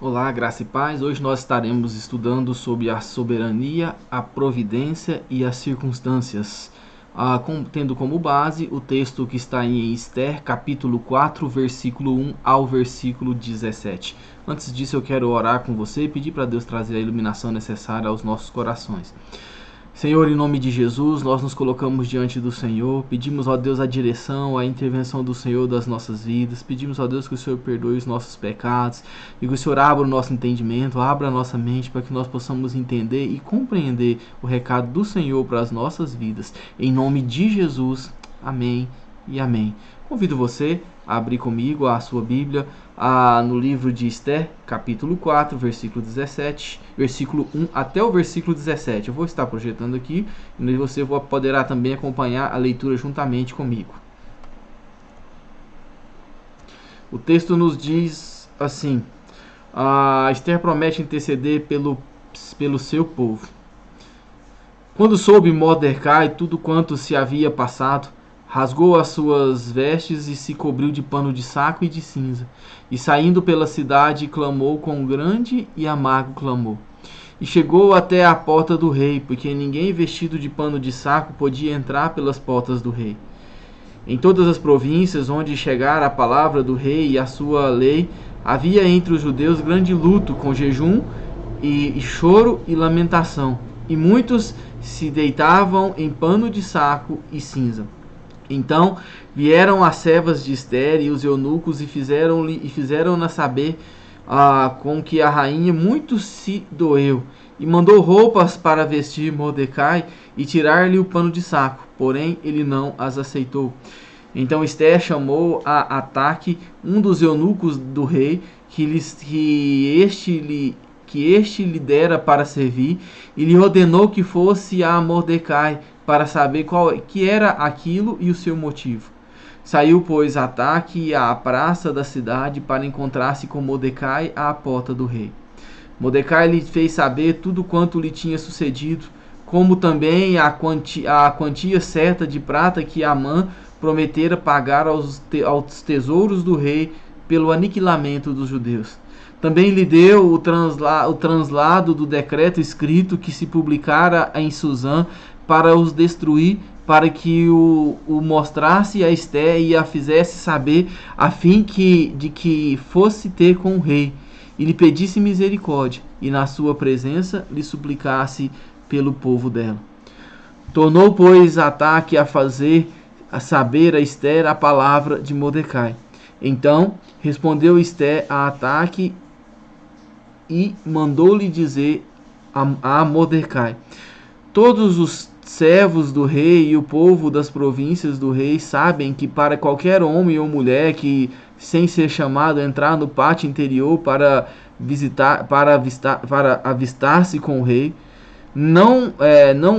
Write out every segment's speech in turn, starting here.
Olá, graça e paz. Hoje nós estaremos estudando sobre a soberania, a providência e as circunstâncias, tendo como base o texto que está em Esther, capítulo 4, versículo 1 ao versículo 17. Antes disso, eu quero orar com você e pedir para Deus trazer a iluminação necessária aos nossos corações. Senhor, em nome de Jesus, nós nos colocamos diante do Senhor, pedimos, ó Deus, a direção, a intervenção do Senhor das nossas vidas, pedimos, ó Deus, que o Senhor perdoe os nossos pecados e que o Senhor abra o nosso entendimento, abra a nossa mente para que nós possamos entender e compreender o recado do Senhor para as nossas vidas. Em nome de Jesus, amém e amém. Convido você a abrir comigo a sua Bíblia no livro de Esther, capítulo 4, versículo 17, versículo 1 até o versículo 17. Eu vou estar projetando aqui e você poderá também acompanhar a leitura juntamente comigo. O texto nos diz assim: Esther promete interceder pelo seu povo. Quando soube Mordecai tudo quanto se havia passado, rasgou as suas vestes e se cobriu de pano de saco e de cinza. E saindo pela cidade, clamou com grande e amargo clamor. E chegou até a porta do rei, porque ninguém vestido de pano de saco podia entrar pelas portas do rei. Em todas as províncias onde chegara a palavra do rei e a sua lei, havia entre os judeus grande luto, com jejum e choro e lamentação. E muitos se deitavam em pano de saco e cinza. Então vieram as servas de Esther e os eunucos e fizeram-na saber com que a rainha muito se doeu, e mandou roupas para vestir Mordecai e tirar-lhe o pano de saco, porém ele não as aceitou. Então Esther chamou a Ataque, um dos eunucos do rei, que este lhe dera para servir, e lhe ordenou que fosse a Mordecai para saber que era aquilo e o seu motivo. Saiu, pois, Ataque à praça da cidade para encontrar-se com Mordecai à porta do rei. Mordecai lhe fez saber tudo quanto lhe tinha sucedido, como também a quantia certa de prata que Amã prometera pagar aos tesouros do rei pelo aniquilamento dos judeus. Também lhe deu o translado do decreto escrito que se publicara em Susã para os destruir, para que o mostrasse a Esther e a fizesse saber, a fim de que fosse ter com o rei, e lhe pedisse misericórdia, e na sua presença lhe suplicasse pelo povo dela. Tornou, pois, Ataque a fazer saber a Esther a palavra de Mordecai. Então respondeu Esther a Ataque e mandou-lhe dizer a Mordecai: todos os servos do rei e o povo das províncias do rei sabem que para qualquer homem ou mulher que, sem ser chamado, entrar no pátio interior para avistar-se com o rei, não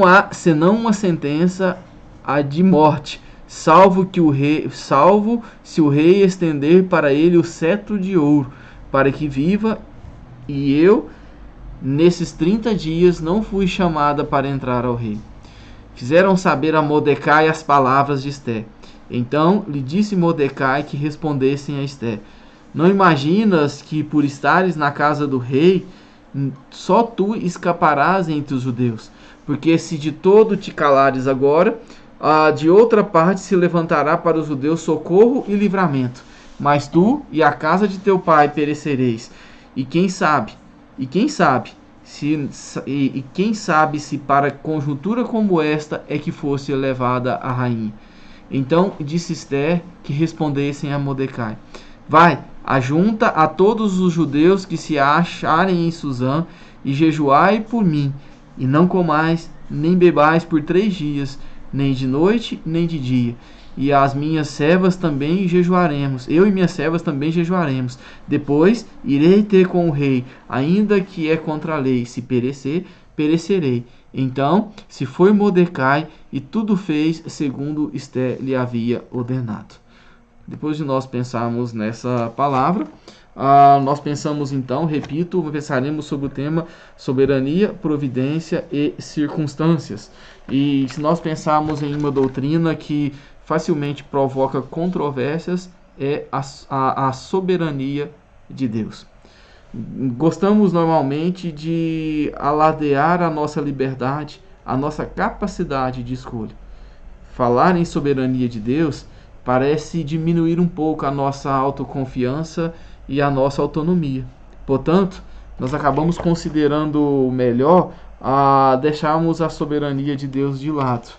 há senão uma sentença de morte, salvo se o rei estender para ele o cetro de ouro, para que viva. E eu, nesses 30 dias, não fui chamada para entrar ao rei. Fizeram saber a Mordecai as palavras de Esther. Então lhe disse Mordecai que respondessem a Esther: não imaginas que, por estares na casa do rei, só tu escaparás entre os judeus? Porque se de todo te calares agora, de outra parte se levantará para os judeus socorro e livramento. Mas tu e a casa de teu pai perecereis. E quem sabe se para conjuntura como esta é que fosse levada a rainha. Então disse Esther que respondessem a Mordecai: vai, ajunta a todos os judeus que se acharem em Susã, e jejuai por mim, e não comais nem bebais por 3 dias, nem de noite nem de dia. E as minhas servas também jejuaremos, eu e minhas servas também jejuaremos. Depois irei ter com o rei, ainda que é contra a lei. Se perecer, perecerei. Então se foi Mordecai e tudo fez segundo Esther lhe havia ordenado. Depois de nós pensarmos nessa palavra, nós pensamos então, repito, pensaremos sobre o tema soberania, providência e circunstâncias. E se nós pensarmos em uma doutrina que facilmente provoca controvérsias, é a soberania de Deus. Gostamos normalmente de alardear a nossa liberdade, a nossa capacidade de escolha. Falar em soberania de Deus parece diminuir um pouco a nossa autoconfiança e a nossa autonomia. Portanto, nós acabamos considerando melhor deixarmos a soberania de Deus de lado.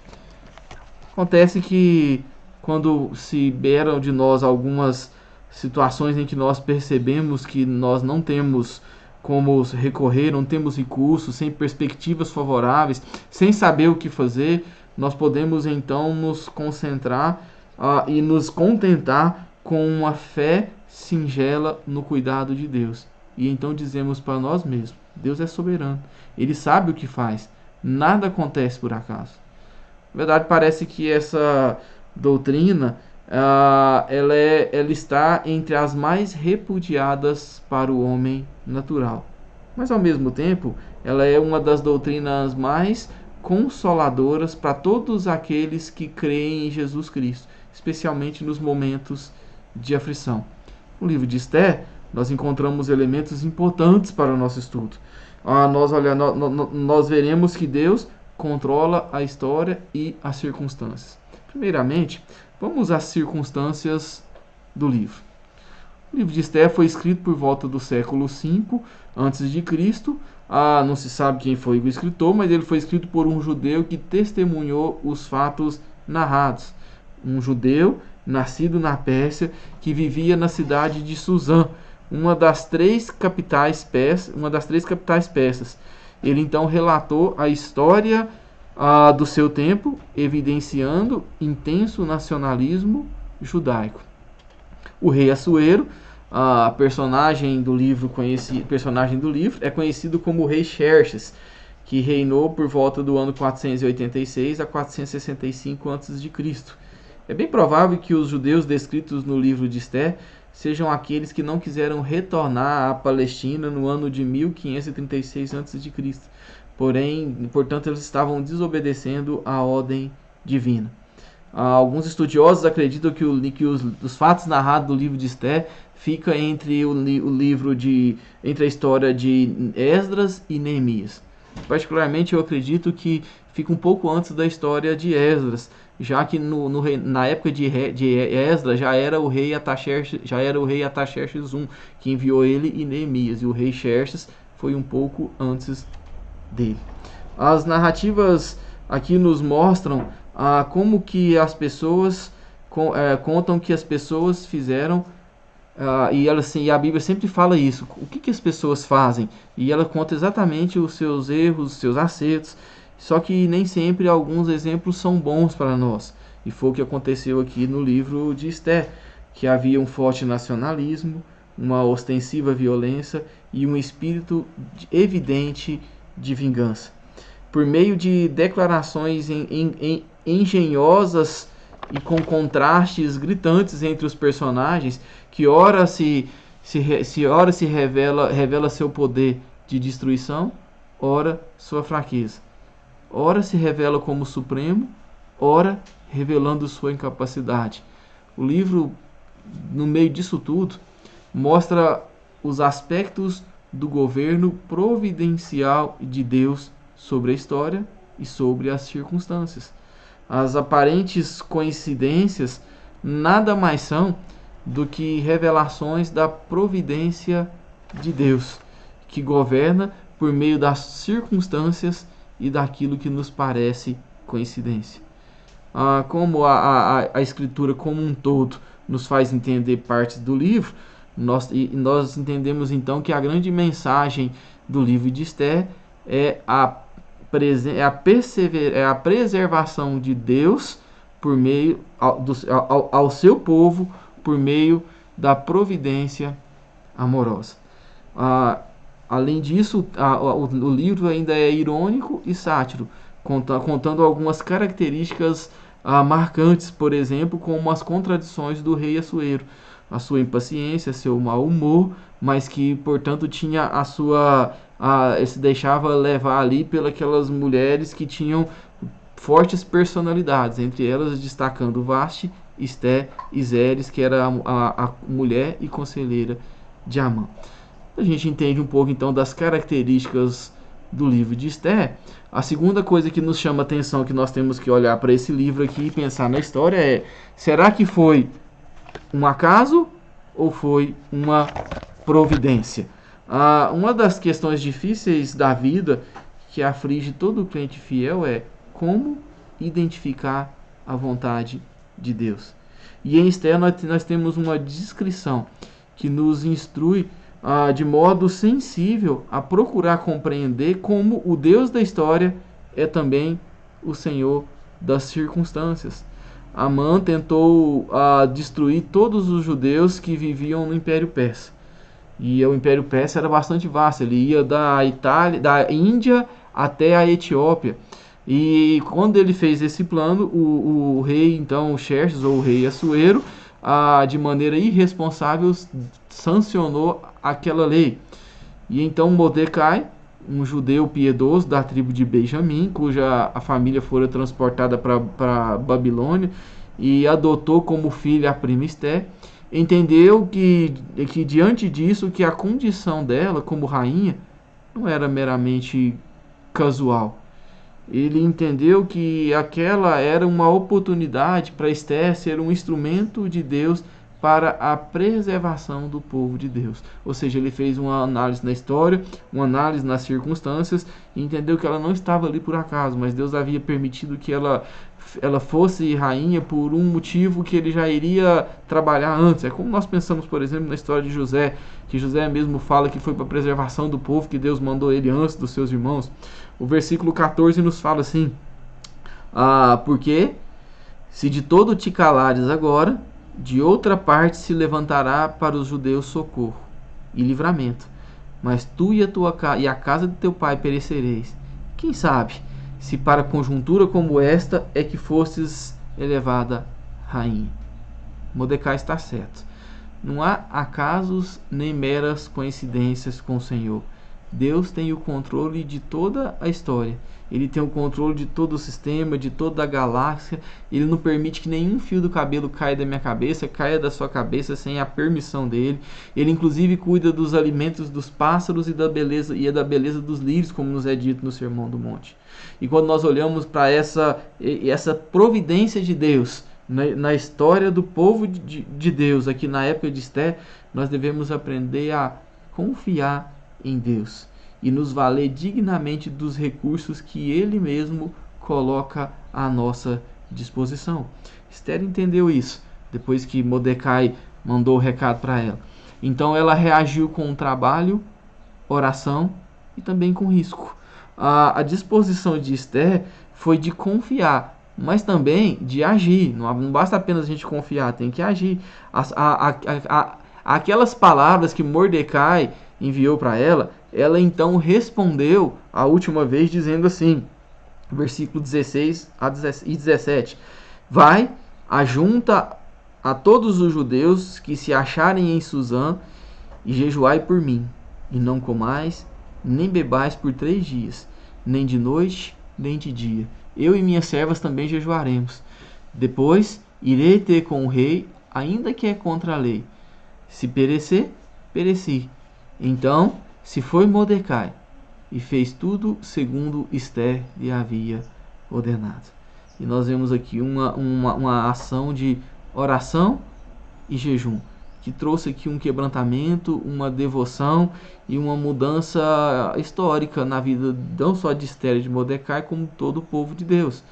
Acontece que quando se beram de nós algumas situações em que nós percebemos que nós não temos como recorrer, não temos recursos, sem perspectivas favoráveis, sem saber o que fazer, nós podemos então nos concentrar e nos contentar com uma fé singela no cuidado de Deus. E então dizemos para nós mesmos: Deus é soberano, Ele sabe o que faz, nada acontece por acaso. Na verdade, parece que essa doutrina ela está entre as mais repudiadas para o homem natural. Mas, ao mesmo tempo, ela é uma das doutrinas mais consoladoras para todos aqueles que creem em Jesus Cristo, especialmente nos momentos de aflição. No livro de Esther, nós encontramos elementos importantes para o nosso estudo. Nós veremos que Deus controla a história e as circunstâncias. Primeiramente, vamos às circunstâncias do livro. O livro de Esther foi escrito por volta do século V a.C. Não se sabe quem foi o escritor, mas ele foi escrito por um judeu que testemunhou os fatos narrados. Um judeu nascido na Pérsia que vivia na cidade de Suzã, uma das três capitais persas. Ele então relatou a história do seu tempo, evidenciando intenso nacionalismo judaico. O rei Assuero, personagem do livro é conhecido como o rei Xerxes, que reinou por volta do ano 486 a 465 a.C. É bem provável que os judeus descritos no livro de Esther sejam aqueles que não quiseram retornar à Palestina no ano de 1536 a.C. Portanto, eles estavam desobedecendo a ordem divina. Alguns estudiosos acreditam que os fatos narrados do livro de Esther fica entre entre a história de Esdras e Neemias. Particularmente, eu acredito que fica um pouco antes da história de Esdras, já que na época de Esdras já era o rei Artaxerxes I que enviou ele, e Neemias, e o rei Xerxes foi um pouco antes dele. As narrativas aqui nos mostram como que as pessoas contam que as pessoas fizeram, e a Bíblia sempre fala isso, o que as pessoas fazem, e ela conta exatamente os seus erros, os seus acertos, só que nem sempre alguns exemplos são bons para nós, e foi o que aconteceu aqui no livro de Esther, que havia um forte nacionalismo, uma ostensiva violência e um espírito evidente de vingança. Por meio de declarações engenhosas e com contrastes gritantes entre os personagens, que ora se revela seu poder de destruição, ora sua fraqueza. Ora se revela como supremo, ora revelando sua incapacidade. O livro, no meio disso tudo, mostra os aspectos do governo providencial de Deus sobre a história e sobre as circunstâncias. As aparentes coincidências nada mais são do que revelações da providência de Deus, que governa por meio das circunstâncias e daquilo que nos parece coincidência. Como a Escritura como um todo nos faz entender partes do livro, nós entendemos então que a grande mensagem do livro de Esther é a preservação de Deus por meio ao seu povo por meio da providência amorosa. Além disso, o livro ainda é irônico e sátiro, contando algumas características marcantes, por exemplo, como as contradições do rei Assuero, a sua impaciência, seu mau humor, mas que, portanto, tinha se deixava levar ali pelas mulheres que tinham fortes personalidades, entre elas destacando Vasti, Esther e Zeres, que era a mulher e conselheira de Amã. A gente entende um pouco então das características do livro de Esther. A segunda coisa que nos chama a atenção, que nós temos que olhar para esse livro aqui e pensar na história é: será que foi um acaso ou foi uma providência? Uma das questões difíceis da vida que aflige todo crente fiel é como identificar a vontade de Deus. E em Esther nós temos uma descrição que nos instrui de modo sensível a procurar compreender como o Deus da história é também o Senhor das circunstâncias. Amã tentou destruir todos os judeus que viviam no Império Persa. E o Império Persa era bastante vasto, ele ia da Itália, da Índia até a Etiópia. E quando ele fez esse plano, o rei, então, Xerxes, ou o rei Assuero, de maneira irresponsável, sancionou aquela lei. E então Mordecai, um judeu piedoso da tribo de Benjamim, cuja a família fora transportada para Babilônia e adotou como filha a prima Esther, entendeu que diante disso, que a condição dela como rainha não era meramente casual. Ele entendeu que aquela era uma oportunidade para Esther ser um instrumento de Deus para a preservação do povo de Deus. Ou seja, ele fez uma análise na história, uma análise nas circunstâncias, e entendeu que ela não estava ali por acaso, mas Deus havia permitido que ela fosse rainha por um motivo que ele já iria trabalhar antes. É como nós pensamos, por exemplo, na história de José, que José mesmo fala que foi para a preservação do povo, que Deus mandou ele antes dos seus irmãos. O versículo 14 nos fala assim: porque se de todo te calares agora, de outra parte se levantará para os judeus socorro e livramento, mas tu e a casa de teu pai perecereis. Quem sabe, se para conjuntura como esta é que fostes elevada rainha. Mordecai está certo. Não há acasos nem meras coincidências com o Senhor. Deus tem o controle de toda a história. Ele tem o controle de todo o sistema, de toda a galáxia. Ele não permite que nenhum fio do cabelo caia da minha cabeça, caia da sua cabeça sem a permissão dele. Ele inclusive cuida dos alimentos dos pássaros e da beleza dos lírios, como nos é dito no Sermão do Monte. E quando nós olhamos para essa providência de Deus na história do povo de Deus, aqui na época de Esther, nós devemos aprender a confiar em Deus e nos valer dignamente dos recursos que Ele mesmo coloca à nossa disposição. Esther entendeu isso depois que Mordecai mandou o recado para ela. Então ela reagiu com trabalho, oração e também com risco. A disposição de Esther foi de confiar, mas também de agir. Não basta apenas a gente confiar, tem que agir. Aquelas palavras que Mordecai enviou para ela, ela então respondeu a última vez dizendo assim, versículo 16 e 17: vai, ajunta a todos os judeus que se acharem em Suzã e jejuai por mim, e não comais, nem bebais por 3 dias, nem de noite, nem de dia. Eu e minhas servas também jejuaremos. Depois irei ter com o rei, ainda que é contra a lei. Se perecer, pereci. Então se foi Mordecai e fez tudo segundo Esther lhe havia ordenado. E nós vemos aqui uma ação de oração e jejum, que trouxe aqui um quebrantamento, uma devoção e uma mudança histórica na vida não só de Esther e de Mordecai, como todo o povo de Deus.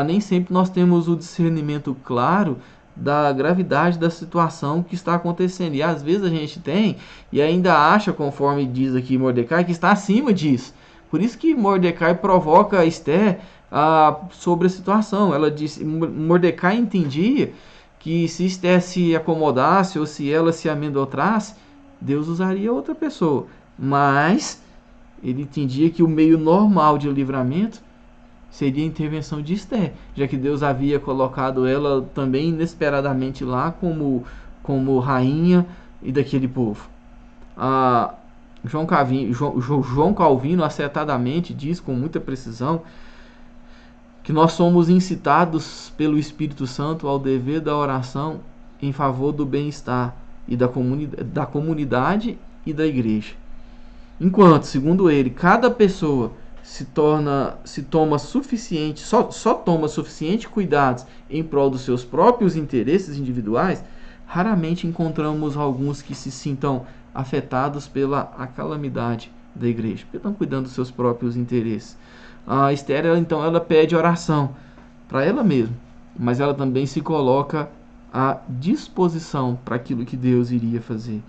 Nem sempre nós temos o discernimento claro da gravidade da situação que está acontecendo. E às vezes a gente tem e ainda acha, conforme diz aqui Mordecai, que está acima disso. Por isso que Mordecai provoca Esther sobre a situação. Ela disse, Mordecai entendia que se Esther se acomodasse ou se ela se amedrontasse, Deus usaria outra pessoa. Mas ele entendia que o meio normal de livramento seria a intervenção de Esther, já que Deus havia colocado ela também inesperadamente lá como rainha e daquele povo. João Calvino acertadamente diz com muita precisão que nós somos incitados pelo Espírito Santo ao dever da oração em favor do bem-estar e da comunidade e da igreja. Enquanto, segundo ele, cada pessoa só toma suficiente cuidados em prol dos seus próprios interesses individuais, raramente encontramos alguns que se sintam afetados pela calamidade da igreja, porque estão cuidando dos seus próprios interesses. A Esther, então, ela pede oração para ela mesma, mas ela também se coloca à disposição para aquilo que Deus iria fazer.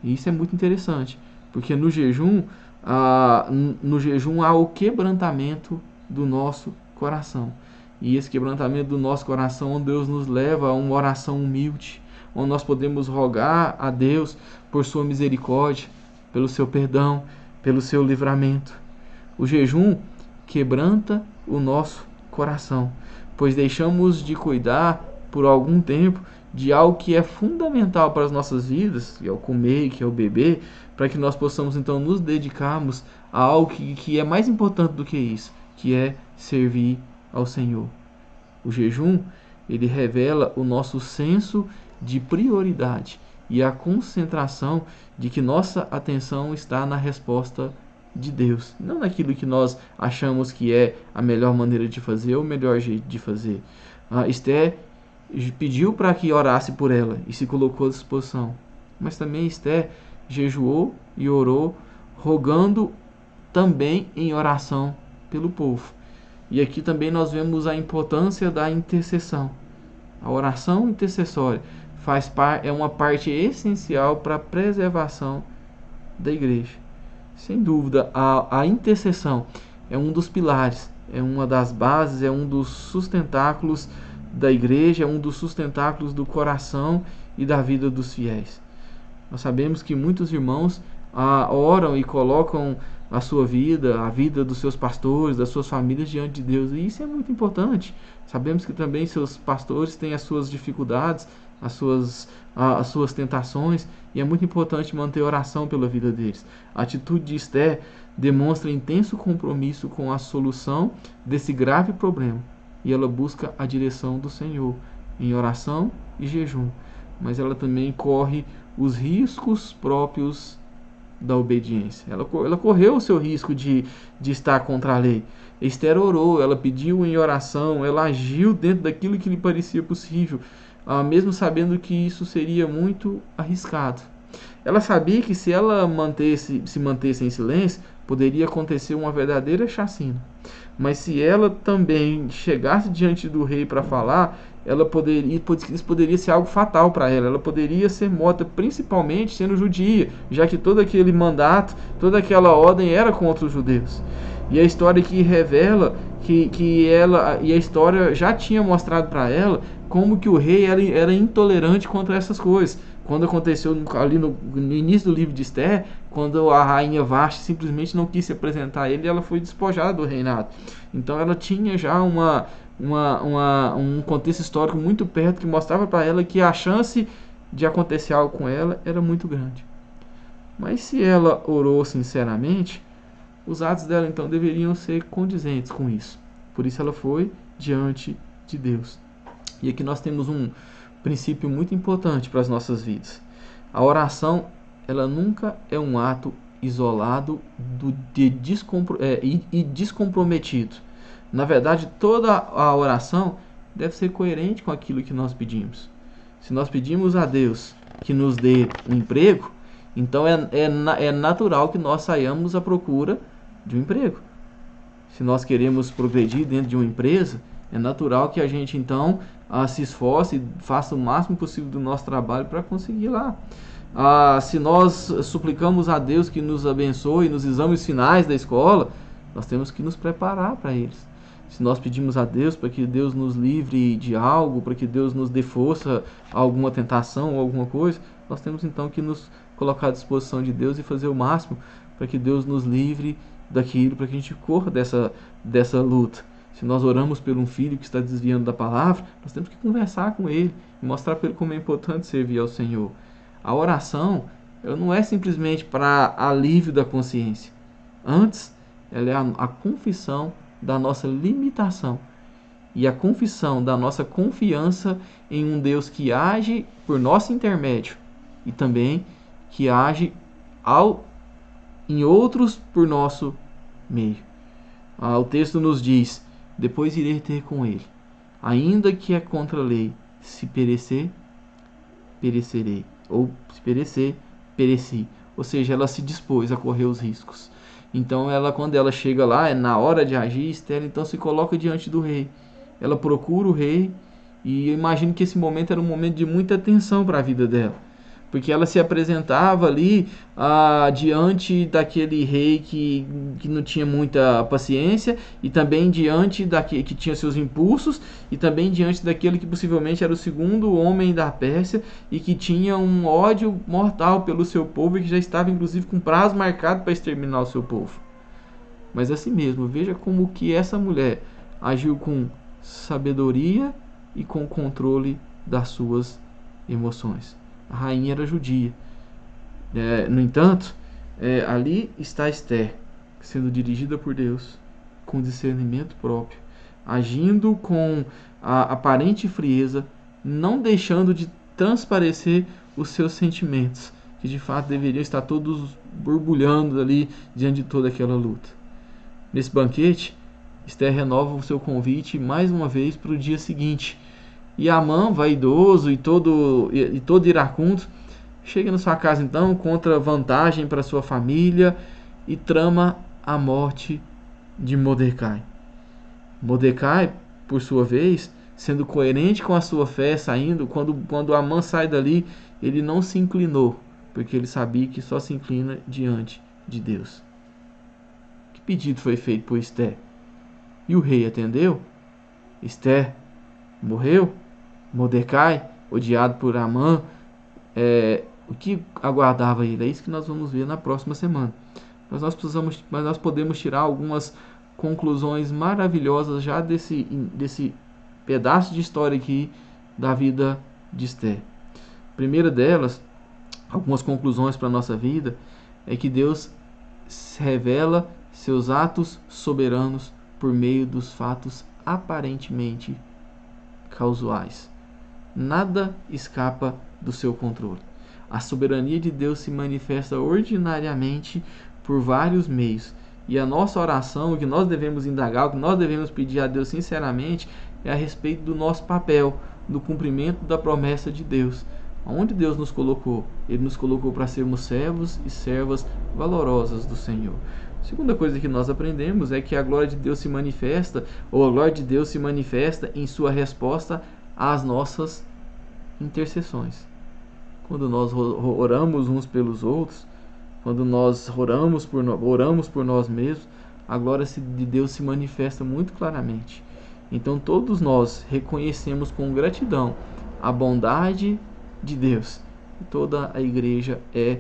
E isso é muito interessante, porque no jejum há o quebrantamento do nosso coração. E esse quebrantamento do nosso coração, Deus nos leva a uma oração humilde, onde nós podemos rogar a Deus por sua misericórdia, pelo seu perdão, pelo seu livramento. O jejum quebranta o nosso coração, pois deixamos de cuidar por algum tempo de algo que é fundamental para as nossas vidas, que é o comer, que é o beber, para que nós possamos então nos dedicarmos a algo que é mais importante do que isso, que é servir ao Senhor. O jejum, ele revela o nosso senso de prioridade e a concentração de que nossa atenção está na resposta de Deus, não naquilo que nós achamos que é a melhor maneira de fazer ou o melhor jeito de fazer. Esther pediu para que orasse por ela e se colocou à disposição, mas também Esther jejuou e orou, rogando também em oração pelo povo. E aqui também nós vemos a importância da intercessão. A oração intercessória é uma parte essencial para a preservação da igreja. Sem dúvida, a intercessão é um dos pilares, é uma das bases, é um dos sustentáculos da igreja, é um dos sustentáculos do coração e da vida dos fiéis. Nós sabemos que muitos irmãos oram e colocam a sua vida, a vida dos seus pastores, das suas famílias diante de Deus, e isso é muito importante. Sabemos que também seus pastores têm as suas dificuldades, as suas tentações, e é muito importante manter oração pela vida deles. A atitude de Esther demonstra intenso compromisso com a solução desse grave problema, e ela busca a direção do Senhor em oração e jejum, mas ela também corre os riscos próprios da obediência. Ela correu o seu risco de estar contra a lei. Esther orou, ela pediu em oração, ela agiu dentro daquilo que lhe parecia possível, mesmo sabendo que isso seria muito arriscado. Ela sabia que se ela se mantesse em silêncio, poderia acontecer uma verdadeira chacina. Mas se ela também chegasse diante do rei para falar, isso poderia ser algo fatal para ela. Ela poderia ser morta, principalmente sendo judia, já que todo aquele mandato, toda aquela ordem era contra os judeus. E a história aqui revela e a história já tinha mostrado para ela como que o rei era intolerante contra essas coisas. Quando aconteceu ali no início do livro de Esther, quando a rainha Vashti simplesmente não quis se apresentar a ele, ela foi despojada do reinado. Então ela tinha já um contexto histórico muito perto que mostrava para ela que a chance de acontecer algo com ela era muito grande. Mas se ela orou sinceramente, os atos dela então deveriam ser condizentes com isso. Por isso ela foi diante de Deus. E aqui nós temos um princípio muito importante para as nossas vidas. A oração, ela nunca é um ato isolado e descomprometido. Na verdade, toda a oração deve ser coerente com aquilo que nós pedimos. Se nós pedimos a Deus que nos dê um emprego, então é natural que nós saiamos à procura de um emprego. Se nós queremos progredir dentro de uma empresa, é natural que a gente então se esforce e faça o máximo possível do nosso trabalho para conseguir lá. Se nós suplicamos a Deus que nos abençoe nos exames finais da escola, nós temos que nos preparar para eles. Se nós pedimos a Deus para que Deus nos livre de algo, para que Deus nos dê força a alguma tentação ou alguma coisa, nós temos então que nos colocar à disposição de Deus e fazer o máximo para que Deus nos livre daquilo, para que a gente corra dessa luta. Se nós oramos por um filho que está desviando da palavra, nós temos que conversar com ele e mostrar para ele como é importante servir ao Senhor. A oração, ela não é simplesmente para alívio da consciência. Antes, ela é a confissão da nossa limitação e a confissão da nossa confiança em um Deus que age por nosso intermédio e também que age em outros por nosso meio. O texto nos diz: depois irei ter com ele, ainda que é contra a lei, se perecer, perecerei, ou se perecer, pereci. Ou seja, ela se dispôs a correr os riscos. Então, quando ela chega lá, na hora de agir, Esther então se coloca diante do rei. Ela procura o rei, e eu imagino que esse momento era um momento de muita tensão para a vida dela, porque ela se apresentava ali diante daquele rei que não tinha muita paciência, e também diante daquele que tinha seus impulsos, e também diante daquele que possivelmente era o segundo homem da Pérsia e que tinha um ódio mortal pelo seu povo e que já estava inclusive com prazo marcado para exterminar o seu povo. Mas assim mesmo, veja como que essa mulher agiu com sabedoria e com controle das suas emoções. A rainha era judia. No entanto, ali está Esther, sendo dirigida por Deus, com discernimento próprio, agindo com a aparente frieza, não deixando de transparecer os seus sentimentos, que de fato deveriam estar todos borbulhando ali diante de toda aquela luta. Nesse banquete, Esther renova o seu convite mais uma vez para o dia seguinte. E Amã, vaidoso e todo iracundo, chega na sua casa então, contra vantagem para sua família e trama a morte de Mordecai. Mordecai, por sua vez, sendo coerente com a sua fé, quando Amã sai dali, ele não se inclinou, porque ele sabia que só se inclina diante de Deus. Que pedido foi feito por Esther? E o rei atendeu? Esther morreu? Mordecai, odiado por Amã, o que aguardava ele? É isso que nós vamos ver na próxima semana. Mas nós podemos tirar algumas conclusões maravilhosas já desse pedaço de história aqui da vida de Esther. A primeira delas, algumas conclusões para a nossa vida, é que Deus revela seus atos soberanos por meio dos fatos aparentemente causais. Nada escapa do seu controle. A soberania de Deus se manifesta ordinariamente por vários meios. E a nossa oração, o que nós devemos indagar, o que nós devemos pedir a Deus sinceramente, é a respeito do nosso papel, do cumprimento da promessa de Deus. Onde Deus nos colocou? Ele nos colocou para sermos servos e servas valorosas do Senhor. A segunda coisa que nós aprendemos é que a glória de Deus se manifesta, ou a glória de Deus se manifesta em sua resposta às nossas intercessões. Quando nós oramos uns pelos outros, quando nós oramos por nós mesmos, a glória de Deus se manifesta muito claramente. Então todos nós reconhecemos com gratidão a bondade de Deus. E toda a igreja é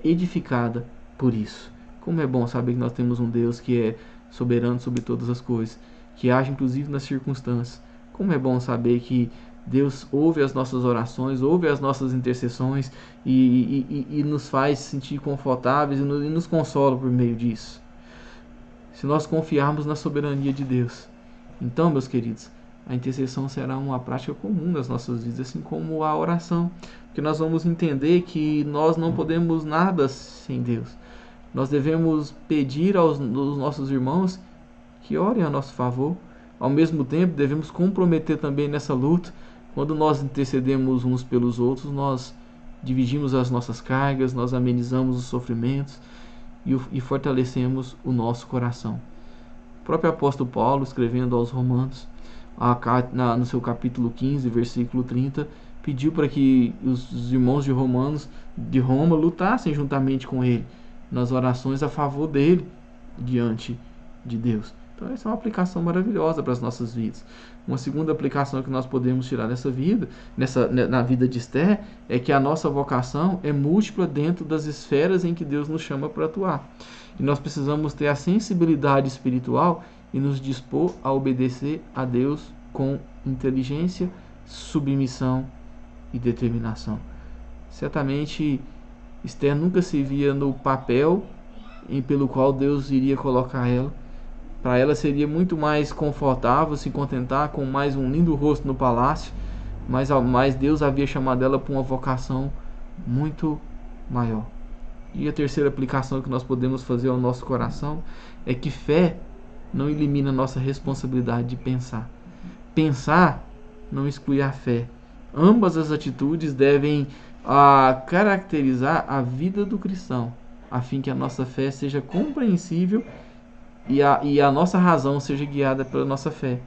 edificada por isso. Como é bom saber que nós temos um Deus que é soberano sobre todas as coisas, que age inclusive nas circunstâncias. Como é bom saber que Deus ouve as nossas orações, ouve as nossas intercessões e nos faz sentir confortáveis e nos consola por meio disso. Se nós confiarmos na soberania de Deus, então, meus queridos, a intercessão será uma prática comum nas nossas vidas, assim como a oração, porque nós vamos entender que nós não podemos nada sem Deus. Nós devemos pedir aos nossos irmãos que orem a nosso favor. Ao mesmo tempo, devemos comprometer também nessa luta. Quando nós intercedemos uns pelos outros, nós dividimos as nossas cargas, nós amenizamos os sofrimentos e fortalecemos o nosso coração. O próprio apóstolo Paulo, escrevendo aos Romanos, no seu capítulo 15, versículo 30, pediu para que os irmãos de Roma lutassem juntamente com ele nas orações a favor dele diante de Deus. Então essa é uma aplicação maravilhosa para as nossas vidas. Uma segunda aplicação que nós podemos tirar dessa vida, na vida de Esther, é que a nossa vocação é múltipla dentro das esferas em que Deus nos chama para atuar. E nós precisamos ter a sensibilidade espiritual e nos dispor a obedecer a Deus com inteligência, submissão e determinação. Certamente Esther nunca se via no papel pelo qual Deus iria colocar ela. Para ela seria muito mais confortável se contentar com mais um lindo rosto no palácio, mas Deus havia chamado ela para uma vocação muito maior. E a terceira aplicação que nós podemos fazer ao nosso coração é que fé não elimina nossa responsabilidade de pensar. Pensar não exclui a fé. Ambas as atitudes devem caracterizar a vida do cristão, a fim que a nossa fé seja compreensível e a nossa razão seja guiada pela nossa fé.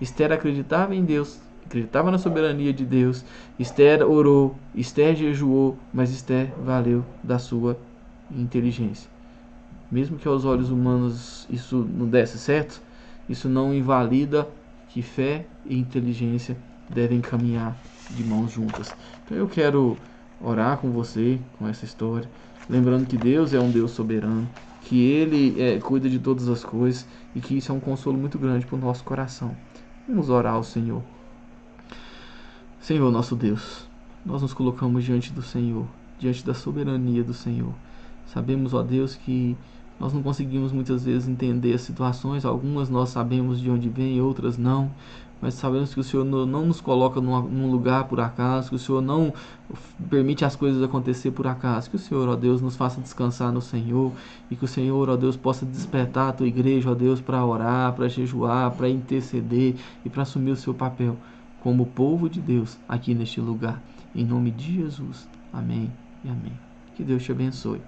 Esther acreditava em Deus, acreditava na soberania de Deus. Esther orou, Esther jejuou, mas Esther valeu da sua inteligência. Mesmo que aos olhos humanos isso não desse certo, isso não invalida que fé e inteligência devem caminhar de mãos juntas. Então eu quero orar com você, com essa história, lembrando que Deus é um Deus soberano, que Ele cuida de todas as coisas e que isso é um consolo muito grande para o nosso coração. Vamos orar ao Senhor. Senhor nosso Deus, nós nos colocamos diante do Senhor, diante da soberania do Senhor. Sabemos, ó Deus, que nós não conseguimos muitas vezes entender as situações, algumas nós sabemos de onde vem, outras não, mas sabemos que o Senhor não nos coloca num lugar por acaso, que o Senhor não permite as coisas acontecer por acaso, que o Senhor, ó Deus, nos faça descansar no Senhor e que o Senhor, ó Deus, possa despertar a tua igreja, ó Deus, para orar, para jejuar, para interceder e para assumir o seu papel como povo de Deus aqui neste lugar. Em nome de Jesus. Amém e amém. Que Deus te abençoe.